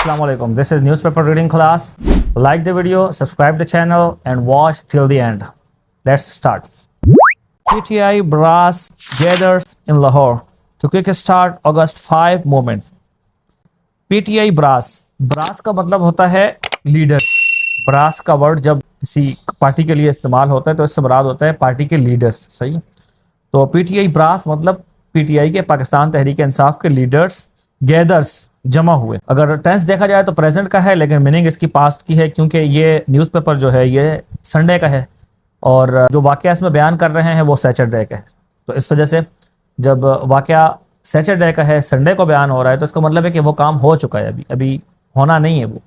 Assalamu alaikum. This is newspaper reading class. Like the video, subscribe the channel and watch till the end. Let's start. PTI brass gathers in Lahore to kickstart August 5 movement. PTI brass का मतलब होता है leaders. Brass का word जब किसी party के लिए इस्तेमाल होता है तो इससे मुराद होता है पार्टी के लीडर्स. सही. तो PTI ब्रास मतलब PTI के पाकिस्तान तहरीक इंसाफ के लीडर्स गैदर्स जमा हुए. अगर टेंस देखा जाए तो प्रेजेंट का है, लेकिन मीनिंग इसकी पास्ट की है क्योंकि ये न्यूज़पेपर जो है ये संडे का है और जो वाक़या इसमें बयान कर रहे हैं वो सैटरडे का है. तो इस वजह से जब वाक़या सैटरडे का है, संडे को बयान हो रहा है, तो इसका मतलब है कि वो काम हो चुका है. अभी होना नहीं है, वो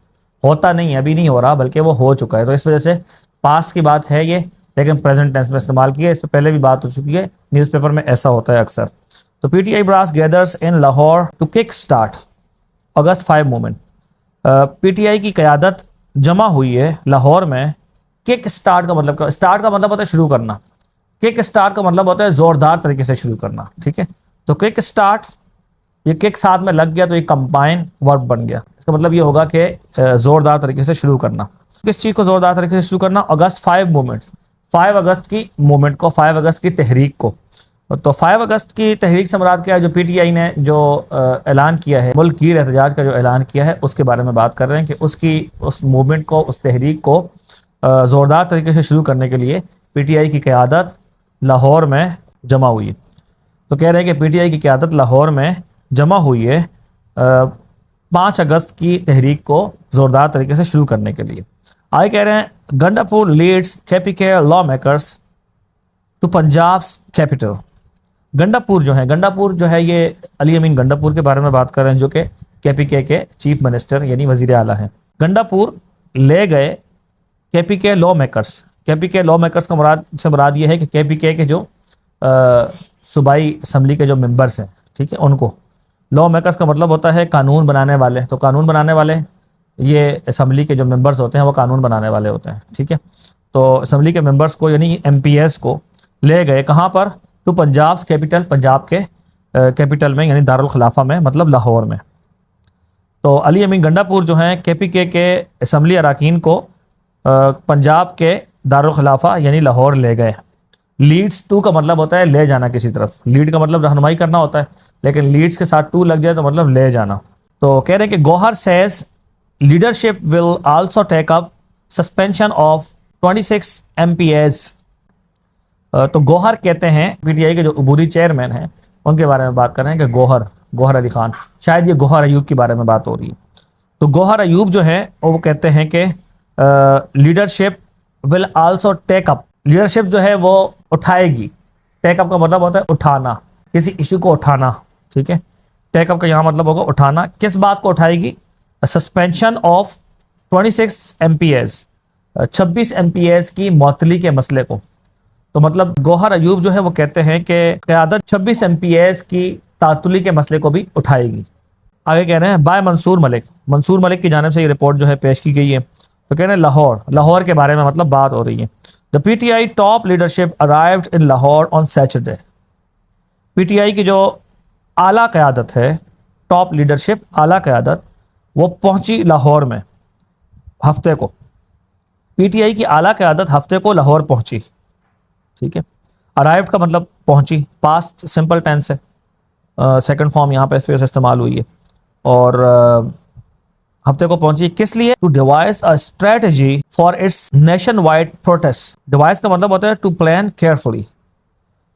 होता नहीं है, अभी नहीं हो रहा बल्कि वो हो चुका है. तो इस वजह से पास्ट की बात है ये, लेकिन प्रेजेंट टेंस में इस्तेमाल की है. इस पर पहले भी बात हो चुकी है, न्यूज़पेपर में ऐसा होता है अक्सर. तो PTI brass gathers in Lahore to kick start August 5 movement. PTI की क़यादत जमा हुई है लाहौर में. किक स्टार्ट का मतलब क्या? स्टार्ट का मतलब होता है शुरू करना. किक स्टार्ट का मतलब होता है ज़ोरदार तरीके से शुरू करना. ठीक है, तो किक स्टार्ट, ये किक साथ में लग गया तो ये कंबाइन वर्ब बन गया. इसका मतलब ये होगा कि ज़ोरदार तरीके से शुरू करना. किस चीज़ को ज़ोरदार तरीके से शुरू करना? अगस्त 5 मूवमेंट, 5 अगस्त की मूवमेंट को, 5 अगस्त की तहरीक को. तो 5 अगस्त की तहरीक से मुराद क्या है? जो PTI ने जो ऐलान किया है, मुल्क गिर एहतजाज का जो ऐलान किया है, उसके बारे में बात कर रहे हैं कि उस मूवमेंट को, उस तहरीक को ज़ोरदार तरीके से शुरू करने के लिए PTI की क़यादत लाहौर में जमा हुई है. तो कह रहे हैं कि PTI की क़यादत लाहौर में जमा हुई है 5 अगस्त की तहरीक को ज़ोरदार तरीके से शुरू करने के लिए. आगे कह रहे हैं Gandapur leads KPK lawmakers to Punjab's capital. Gandapur जो है ये अली अमीन गंडापुर के बारे में बात कर रहे हैं, जो कि KPK के चीफ मिनिस्टर यानी वज़ीर आला हैं. गंडापुर ले गए KPK law makers. KPK law makers का मुराद ये है कि KPK के जो सूबाई असम्बली के जो मेंबर्स हैं, ठीक है, उनको. लॉ मेकर्स का मतलब होता है कानून बनाने वाले. तो कानून बनाने वाले, ये असम्बली के जो मेंबर्स होते हैं वो कानून बनाने वाले होते हैं. ठीक है, तो असम्बली के मेंबर्स को यानी MPs को ले गए कहाँ पर? टू पंजाब कैपिटल, पंजाब के कैपिटल में यानी दारुल खिलाफा में, मतलब लाहौर में. तो अली अमीन गंडापुर जो हैं KPK के असम्बली अरकान को पंजाब के दारुल खिलाफा यानी लाहौर ले गए. लीड्स टू का मतलब होता है ले जाना किसी तरफ. लीड का मतलब रहनुमाई करना होता है, लेकिन लीड्स के साथ टू लग जाए तो मतलब ले जाना. तो कह रहे हैं कि Gohar says leadership will also take up suspension of 26 MPs. तो गौहर कहते हैं PTI के जो अबूरी चेयरमैन हैं उनके बारे में बात कर रहे हैं कि गौहर अली खान, शायद ये गौहर अयूब के बारे में बात हो रही है. तो गौहर अयूब जो है वो कहते हैं कि leadership will also take up. Leadership जो है वो उठाएगी. टेक अप का मतलब होता है उठाना, किसी इशू को उठाना. ठीक है, टेक अप का यहाँ मतलब होगा उठाना. किस बात को उठाएगी? सस्पेंशन ऑफ 26 MPs, 26 MPs की मअतली के मसले को. तो मतलब गौहर अयूब जो है वो कहते हैं कि क़यादत 26 MPs की तातुली के मसले को भी उठाएगी. आगे कह रहे हैं बाय मंसूर मलिक की जानिब से ये रिपोर्ट जो है पेश की गई है. तो कह रहे हैं लाहौर के बारे में मतलब बात हो रही है. The PTI top leadership arrived in Lahore on Saturday. PTI की जो आला क़यादत है, टॉप लीडरशिप, आला क़यादत, वो पहुंची लाहौर में हफ्ते को. PTI की आला क़यादत हफ्ते को लाहौर पहुंची. ठीक है, अराइव्ड का मतलब पहुंची, पास्ट सिंपल टेंस है, सेकंड फॉर्म यहाँ पे इस वजह से इस्तेमाल हुई है. और हफ्ते को पहुंची किस लिए? To devise a strategy for its nationwide protest. Devise का मतलब होता है टू प्लान केयरफुली,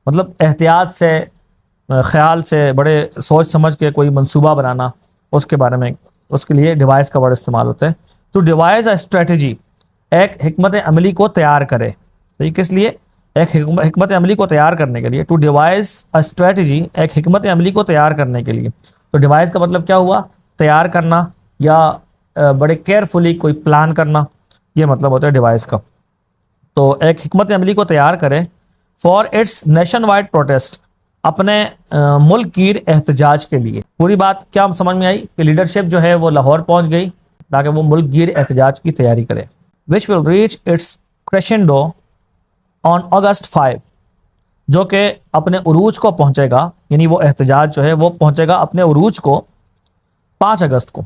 मतलब एहतियात से, ख्याल से, बड़े सोच समझ के कोई मंसूबा बनाना, उसके बारे में, उसके लिए डिवाइस का वर्ड इस्तेमाल होता है. टू डिवाइस अ स्ट्रेटजी, एक हिकमत अमली को तैयार करे. तो ये किस लिए? एक हिकमत अमली को तैयार करने के लिए. टू डिवाइस अ स्ट्रेटजी, एक हिकमत अमली को तैयार करने के लिए. तो डिवाइस का मतलब क्या हुआ? तैयार करना या बड़े केयरफुली कोई प्लान करना, ये मतलब होता है डिवाइस का. तो एक हिकमत अमली को तैयार करे for its nationwide protest, अपने मुल्क गिर एहतजाज के लिए. पूरी बात क्या समझ में आई कि लीडरशिप जो है वो लाहौर पहुंच गई ताकि वो मुल्क गिर एहतजाज की तैयारी करे. Which will reach its crescendo on August 5, जो कि अपने उरूज को पहुंचेगा, यानी वो एहतजाज जो है वो पहुंचेगा अपने उरूज को 5 अगस्त को.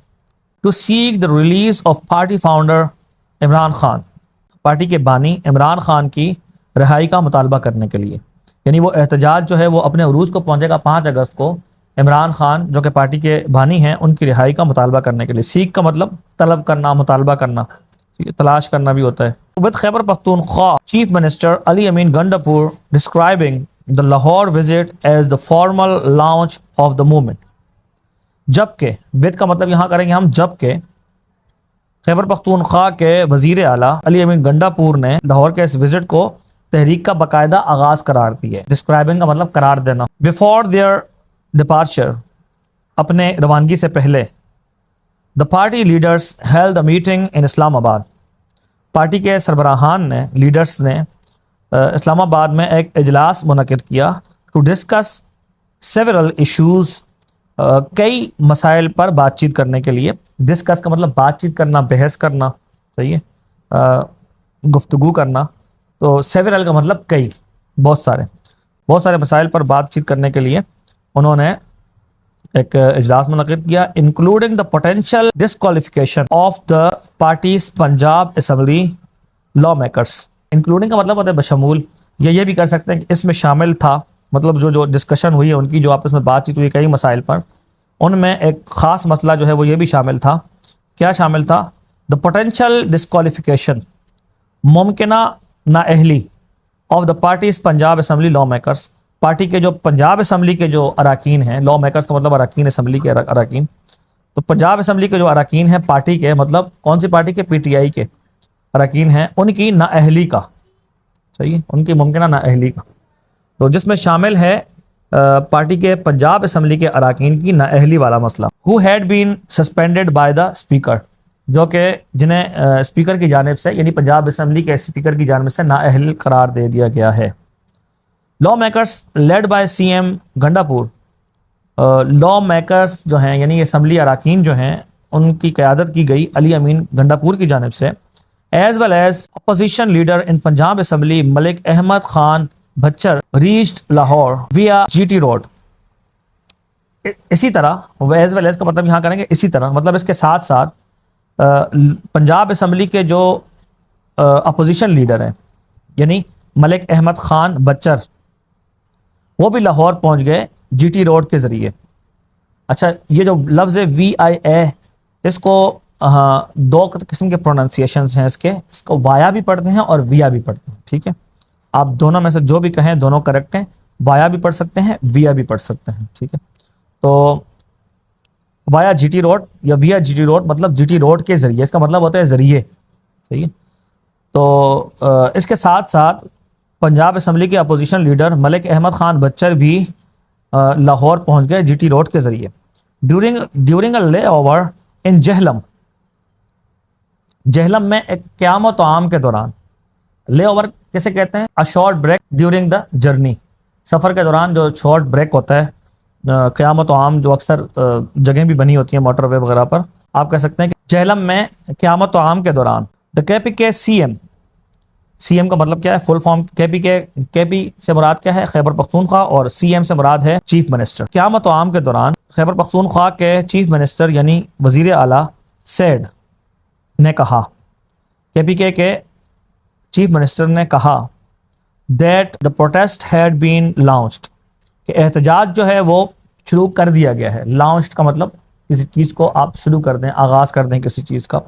to seek the release of party founder Imran Khan, party کے بانی عمران خان کی رہائی کا مطالبہ کرنے کے لیے. یعنی وہ احتجاج جو ہے وہ اپنے عروج کو پہنچے گا 5 اگست کو عمران خان جو کہ پارٹی کے بانی ہیں ان کی رہائی کا مطالبہ کرنے کے لیے. سیکھ کا مطلب طلب کرنا, مطالبہ کرنا, تلاش کرنا بھی ہوتا ہے. with Khyber Pakhtunkhwa Chief Minister Ali Amin Gandapur describing the Lahore visit as the formal launch of the movement. جبکہ with کا مطلب یہاں کریں گے ہم جبکہ خیبر پختونخوا کے وزیر اعلیٰ علی امین گنڈاپور نے لاہور کے اس وزٹ کو تحریک کا باقاعدہ آغاز قرار دیا ہے. ڈسکرائبنگ کا مطلب قرار دینا. بیفور دیئر ڈپارچر, اپنے روانگی سے پہلے, the party leaders held a meeting in Islamabad, party کے سربراہان نے, لیڈرز نے اسلام آباد میں ایک اجلاس منعقد کیا ٹو ڈسکس سیورل ایشوز, کئی مسائل پر بات چیت کرنے کے لیے. ڈسکس کا مطلب بات چیت کرنا, بحث کرنا, صحیح ہے, گفتگو کرنا. تو سیورل کا مطلب کئی, بہت سارے مسائل پر بات چیت کرنے کے لیے انہوں نے ایک اجلاس منعقد کیا. Including the potential disqualification of the parties Punjab assembly law makers. Including کا مطلب ہوتا ہے بشمول, یا یہ بھی کر سکتے ہیں کہ اس میں شامل تھا, مطلب جو ڈسکشن ہوئی ہے ان کی, جو آپس میں بات چیت ہوئی کئی مسائل پر, ان میں ایک خاص مسئلہ جو ہے وہ یہ بھی شامل تھا. کیا شامل تھا؟ دا پوٹینشیل ڈسکوالیفیکیشن, ممکنہ نااہلی of the parties Punjab assembly law makers, party کے جو پنجاب اسمبلی کے جو اراکین ہیں, لا میکرس کا مطلب اراکین, اسمبلی کے اراکین. تو پنجاب اسمبلی کے جو اراکین ہیں پارٹی کے, مطلب کون سی پارٹی کے؟ پی ٹی آئی کے اراکین ہیں, ان کی نااہلی کا, صحیح, ان کی ممکنہ نااہلی کا. تو جس میں شامل ہے پارٹی کے پنجاب اسمبلی کے اراکین کی نااہلی والا مسئلہ. Who had been suspended by the speaker, جو کہ جنہیں اسپیکر کی جانب سے, یعنی پنجاب اسمبلی کے اسپیکر کی جانب سے نااہل قرار دے دیا گیا ہے. Law makers led by C M Gandapur, law makers جو ہیں یعنی اسمبلی اراکین جو ہیں ان کی قیادت کی گئی علی امین گنڈاپور کی جانب سے. As well as opposition leader in Punjab Assembly Malik Ahmad Khan Bachar reached Lahore via G T road. اسی طرح, ایز ویل ایز کا مطلب یہاں کریں گے اسی طرح, مطلب اس کے ساتھ ساتھ پنجاب اسمبلی کے جو اپوزیشن لیڈر ہیں یعنی ملک احمد خان بچر, وہ بھی لاہور پہنچ گئے جی ٹی روڈ کے ذریعے. اچھا, یہ جو لفظ وی آئی اے, اس کو دو قسم کے پروننسیشنز ہیں اس کو وایا بھی پڑھتے ہیں اور ویا بھی پڑھتے ہیں. ٹھیک ہے, آپ دونوں میں سے جو بھی کہیں دونوں کریکٹ ہیں, وایا بھی پڑھ سکتے ہیں, ویا بھی پڑھ سکتے ہیں. ٹھیک ہے, تو وایا جی ٹی روڈ یا ویا جی ٹی روڈ مطلب جی ٹی روڈ کے ذریعے, اس کا مطلب ہوتا ہے ذریعے. صحیح ہے, تو اس کے ساتھ ساتھ پنجاب اسمبلی کے اپوزیشن لیڈر ملک احمد خان بچر بھی لاہور پہنچ گئے جی ٹی روڈ کے ذریعے. ڈیورنگ اے لے اوور ان جہلم, جہلم میں ایک قیام و طعام کے دوران. لے اوور کیسے کہتے ہیں؟ Short break during the journey, سفر کے دوران جو شارٹ بریک ہوتا ہے. قیام و طعام جو اکثر جگہیں بھی بنی ہوتی ہیں موٹر وے وغیرہ پر, آپ کہہ سکتے ہیں کہ جہلم میں قیام و طعام کے دوران. دا کے پی کے سی ایم, سی ایم کا مطلب کیا ہے؟ Full form. کے پی سے مراد کیا ہے؟ خیبر پختونخوا, اور سی ایم سے مراد ہے چیف منسٹر. قیام و طعام کے دوران خیبر پختونخوا کے چیف منسٹر یعنی وزیر اعلیٰ سیڈ نے کہا, کے پی کے چیف منسٹر نے کہا that the protest had been launched, کہ احتجاج جو ہے وہ شروع کر دیا گیا ہے. لانچڈ کا مطلب کسی چیز کو آپ شروع کر دیں, آغاز کر دیں کسی چیز کا.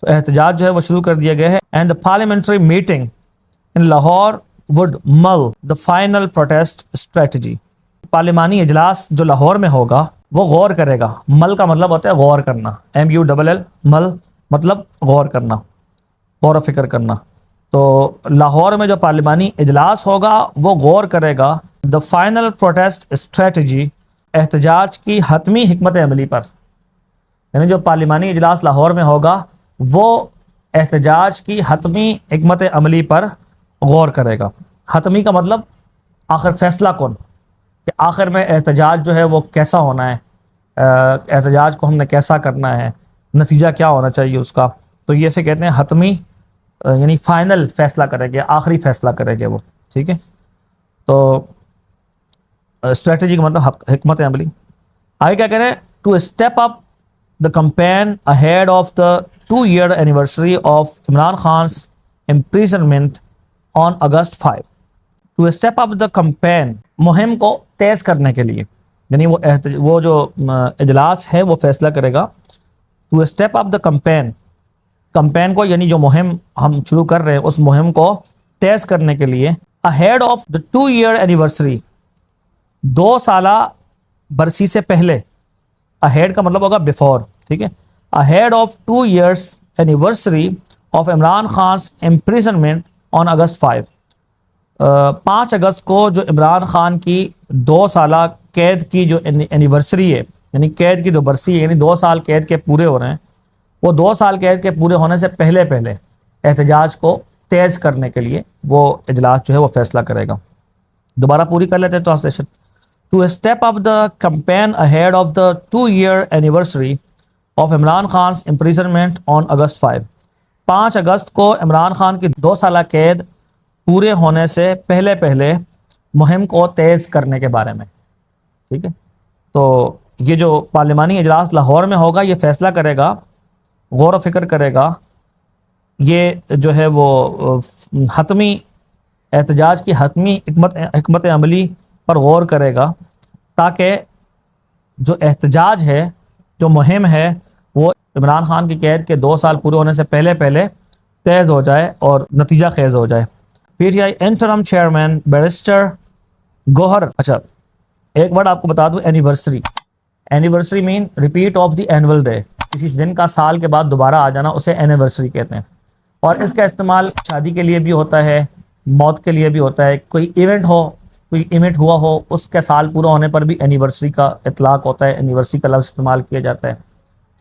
تو احتجاج جو ہے وہ شروع کر دیا گیا ہے. And the parliamentary meeting in Lahore would مل دا فائنل پروٹیسٹ اسٹریٹجی, پارلیمانی اجلاس جو لاہور میں ہوگا وہ غور کرے گا. مل کا مطلب ہوتا ہے غور کرنا, MULL, مل مطلب غور کرنا, غور و فکر کرنا. تو لاہور میں جو پارلیمانی اجلاس ہوگا وہ غور کرے گا دا فائنل پروٹیسٹ اسٹریٹجی, احتجاج کی حتمی حکمت عملی پر. یعنی جو پارلیمانی اجلاس لاہور میں ہوگا وہ احتجاج کی حتمی حکمت عملی پر غور کرے گا. حتمی کا مطلب آخر فیصلہ کن, کہ آخر میں احتجاج جو ہے وہ کیسا ہونا ہے, احتجاج کو ہم نے کیسا کرنا ہے, نتیجہ کیا ہونا چاہیے اس کا. تو یہ سے کہتے ہیں حتمی, یعنی فائنل فیصلہ کرے گا, آخری فیصلہ کرے گا وہ. ٹھیک ہے, تو اسٹریٹجی کا مطلب حکمت عملی. آگے کیا کہہ رہے ہیں؟ To step up the campaign ahead of the 2-year anniversary of Imran Khan's imprisonment on August 5. To step up the campaign, मुहिम को तेज़ करने के लिए, यानी वो जो इजलास है वो फैसला करेगा to step up the campaign को, यानी जो मुहिम हम शुरू कर रहे हैं उस मुहिम को तेज़ करने के लिए ahead of the 2-year anniversary, 2 साला बरसी से पहले, ahead का मतलब होगा before, ठीक है, ahead of 2 years anniversary of Imran Khan's imprisonment on August 5. 5 अगस्त को जो इमरान खान की 2 साला कैद की जो एनिवर्सरी है, यानी कैद की 2 बरसी है, यानी 2 साल कैद के पूरे हो रहे हैं, वो 2 साल कैद के पूरे होने से पहले पहले एहतजाज को तेज़ करने के लिए वो इजलास जो है वो फैसला करेगा। दोबारा पूरी कर लेते हैं translation. To step up the campaign ahead of the 2-year anniversary of Imran Khan's imprisonment on August 5. 5 अगस्त को इमरान खान की 2 साला कैद पूरे होने से पहले पहले मुहिम को तेज़ करने के बारे में, ठीक है। तो ये जो पार्लिमानी इजलास लाहौर में होगा ये फैसला करेगा, गौर व फिक्र करेगा, ये जो है वो हतमी एहतजाज की हतमी हिकमत अमली पर गौर करेगा, ताकि जो एहतजाज है, जो मुहिम है, वो इमरान खान की कैद के 2 साल पूरे होने से पहले पहले तेज़ हो जाए और नतीजा खेज़ हो जाए। PTI interim chairman barrister Gohar, अच्छा एक वर्ड आपको बता दूं, anniversary. Anniversary mean repeat of the annual day, किसी दिन का साल के बाद दोबारा आ जाना, उसे एनिवर्सरी कहते हैं। और इसका इस्तेमाल शादी के लिए भी होता है, मौत के लिए भी होता है, कोई इवेंट हुआ हो उसके साल पूरा होने पर भी एनिवर्सरी का इतलाक़ होता है, एनिवर्सरी का लफ्ज़ इस्तेमाल किया जाता है,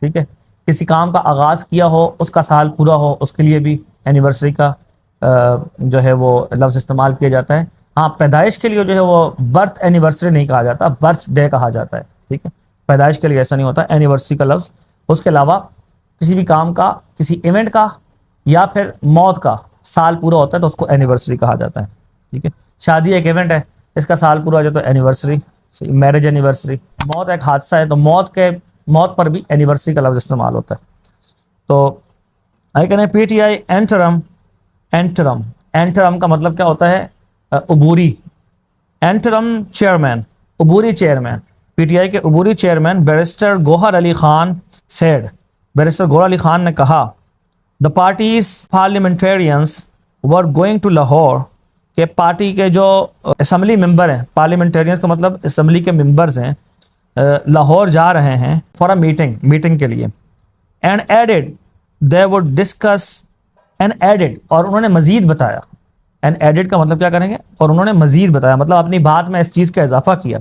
ठीक है। किसी काम का आगाज़ किया हो, उसका साल पूरा हो, उसके लिए भी एनिवर्सरी का जो है वो लफ्ज़ इस्तेमाल किया जाता है। हाँ, पैदाइश के लिए जो है वो बर्थ एनिवर्सरी नहीं कहा जाता, बर्थ डे कहा जाता है, ठीक है। पैदाइश के लिए ऐसा नहीं होता, एनिवर्सरी का लफ्ज़। उसके अलावा किसी भी काम का, किसी इवेंट का या फिर मौत का साल पूरा होता है तो उसको एनिवर्सरी कहा जाता है, ठीक है। शादी एक इवेंट है, इसका साल पूरा हो जाए तो एनिवर्सरी, मैरिज एनिवर्सरी। मौत एक हादसा है तो मौत पर भी एनिवर्सरी का लफ्ज़ इस्तेमाल होता है। तो आई कहना पीटीआई एंटरम का मतलब क्या होता है, अबूरी। एंटरम चेयरमैन, अबूरी चेयरमैन, पीटीआई के अबूरी chairman barrister Gohar Ali Khan said, barrister Gohar Ali Khan ने कहा, the parties parliamentarians were going to Lahore, के पार्टी के जो असम्बली मेंबर हैं, पार्लियामेंटेरियंस का मतलब असम्बली के मेंबर्स हैं, लाहौर जा रहे हैं फॉर अ मीटिंग के लिए। And added they would discuss, and added और उन्होंने मज़ीद बताया, एंड एडेड का मतलब क्या करेंगे, और उन्होंने मज़ीद बताया मतलब अपनी बात में इस चीज़ का इजाफा किया।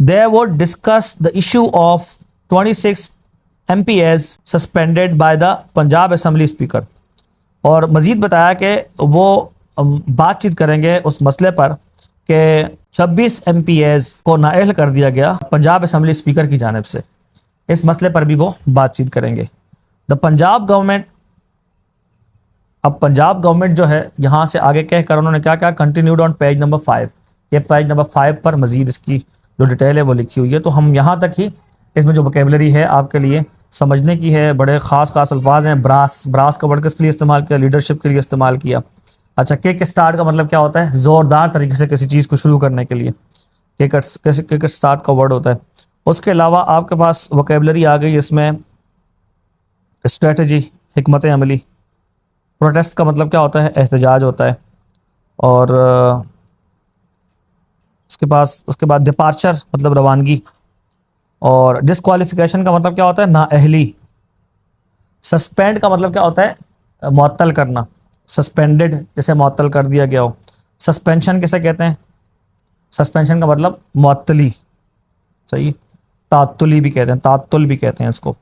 दे would discuss the issue of 26 MPs suspended by the Punjab assembly speaker, और मज़ीद बताया कि वो बातचीत करेंगे उस मसले पर कि 26 MPs को नाअहल कर दिया गया पंजाब असम्बली स्पीकर की जानिब से, इस मसले पर भी वो बातचीत करेंगे। द पंजाब गवर्नमेंट, अब पंजाब गवर्नमेंट जो है यहाँ से आगे कह कर उन्होंने क्या क्या कंटिन्यूड ऑन पेज नंबर 5, ये पेज नंबर 5 पर मज़ीद इसकी जो डिटेल है वो लिखी हुई है। तो हम यहाँ तक ही, इसमें जो वोकेबलरी है आपके लिए समझने की है, बड़े ख़ास अल्फाज हैं। ब्रास का वर्ड किसके लिए इस्तेमाल किया, लीडरशिप के लिए इस्तेमाल किया। अच्छा, किक स्टार्ट का मतलब क्या होता है, ज़ोरदार तरीके से किसी चीज़ को शुरू करने के लिए किक स्टार्ट का वर्ड होता है। उसके अलावा आपके पास वोकेबलरी आ गई इसमें, स्ट्रेटजी, हिकमत अमली। प्रोटेस्ट का मतलब क्या होता है, एहतजाज होता है। और उसके बाद डिपार्चर मतलब रवानगी, और डिस्क्वालिफिकेशन का मतलब क्या होता है, नाअहली। सस्पेंड का मतलब क्या होता है, मुअत्तल करना, सस्पेंडेड जैसे मुअत्तल कर दिया गया हो। सस्पेंशन किसे कहते हैं, सस्पेंशन का मतलब मुअत्तली, सही, तात्तुली भी कहते हैं, तात्तुल भी कहते हैं इसको।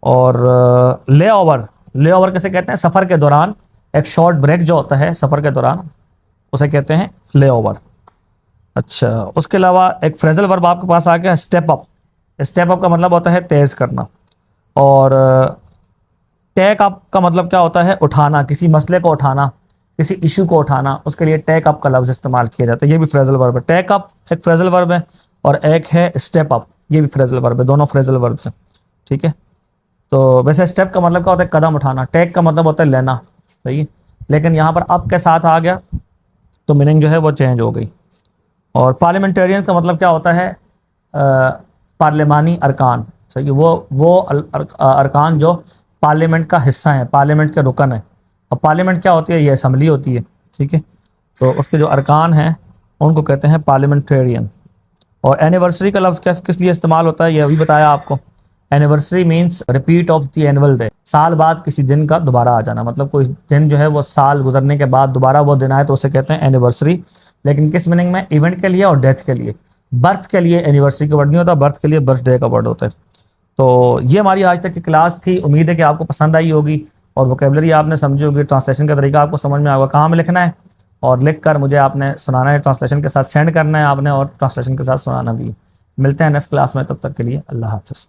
और ले ओवर किसे कहते हैं, सफ़र के दौरान एक शॉर्ट ब्रेक जो होता है सफ़र के दौरान, उसे कहते हैं ले ओवर। अच्छा, उसके अलावा एक फ्रेजल वर्ब आपके पास आ गया, स्टेप अप। स्टेप अप का मतलब होता है तेज़ करना। और टेक अप का मतलब क्या होता है, उठाना, किसी मसले को उठाना, किसी इशू को उठाना, उसके लिए टेक अप का लफ्ज़ इस्तेमाल किया जाता है। ये भी फ्रेजल वर्ब है। टेक अप एक फ्रेजल वर्ब है और एक है स्टेप अप, ये भी फ्रेजल वर्ब है, दोनों फ्रेजल वर्ब हैं, ठीक है। تو ویسے اسٹیپ کا مطلب کیا ہوتا ہے؟ قدم اٹھانا. ٹیک کا مطلب ہوتا ہے لینا. صحیح ہے. لیکن یہاں پر اب کے ساتھ آ گیا تو میننگ جو ہے وہ چینج ہو گئی. اور پارلیمنٹیرین کا مطلب کیا ہوتا ہے؟ پارلیمانی ارکان. صحیح. وہ ارکان جو پارلیمنٹ کا حصہ ہیں, پارلیمنٹ کے رکن ہیں. اور پارلیمنٹ کیا ہوتی ہے؟ یہ اسمبلی ہوتی ہے. ٹھیک ہے. تو اس کے جو ارکان ہیں ان کو کہتے ہیں پارلیمنٹیرین. اور اینیورسری کا لفظ کس لیے استعمال ہوتا ہے یہ ابھی بتایا آپ کو. Anniversary means repeat of the annual day. سال بعد کسی دن کا دوبارہ آ جانا. مطلب کوئی دن جو ہے وہ سال گزرنے کے بعد دوبارہ وہ دن آئے تو اسے کہتے ہیں اینیورسری. لیکن کس میننگ میں؟ ایونٹ کے لیے اور ڈیتھ کے لیے. برتھ کے لیے اینیورسری کا ورڈ نہیں ہوتا, برتھ کے لیے برتھ ڈے کا ورڈ ہوتا ہے. تو یہ ہماری آج تک کی کلاس تھی. امید ہے کہ آپ کو پسند آئی ہوگی اور ووکیبلری آپ نے سمجھی ہوگی. ٹرانسلیشن کا طریقہ آپ کو سمجھ میں آئے گا. کہاں میں لکھنا ہے اور لکھ کر مجھے آپ نے سنانا ہے, ٹرانسلیشن کے ساتھ سینڈ کرنا ہے آپ نے, اور ٹرانسلیشن کے ساتھ سنانا بھی. ملتے ہیں نیکسٹ کلاس میں, تب تک کے لیے اللہ حافظ.